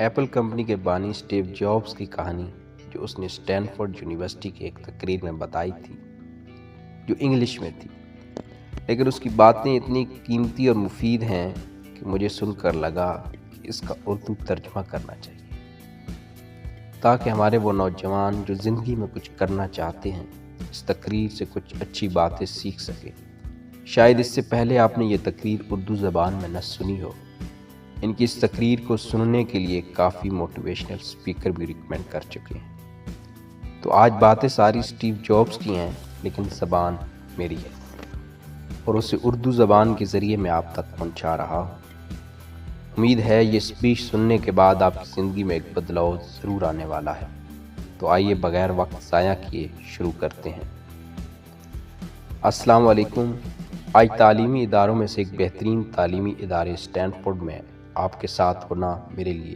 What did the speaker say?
Apple company کے بانی Steve jobs کی کہانی جو اس نے اسٹینفورڈ یونیورسٹی کی ایک تقریر میں بتائی تھی، جو انگلش میں تھی، لیکن اس کی باتیں اتنی قیمتی اور مفید ہیں کہ مجھے سن کر لگا کہ اس کا اردو ترجمہ کرنا چاہیے، تاکہ ہمارے وہ نوجوان جو زندگی میں کچھ کرنا چاہتے ہیں اس تقریر سے کچھ اچھی باتیں سیکھ سکیں۔ شاید اس سے پہلے آپ نے یہ تقریر اردو زبان میں نہ سنی ہو۔ ان کی اس تقریر کو سننے کے لیے کافی موٹیویشنل اسپیکر بھی ریکمینڈ کر چکے ہیں۔ تو آج باتیں ساری اسٹیو جابز کی ہیں، لیکن زبان میری ہے اور اسے اردو زبان کے ذریعے میں آپ تک پہنچا رہا ہوں۔ امید ہے یہ اسپیچ سننے کے بعد آپ کی زندگی میں ایک بدلاؤ ضرور آنے والا ہے۔ تو آئیے بغیر وقت ضائع کیے شروع کرتے ہیں۔ السلام علیکم۔ آج تعلیمی اداروں میں سے ایک بہترین تعلیمی ادارے اسٹینفورڈ میں آپ کے ساتھ ہونا میرے لیے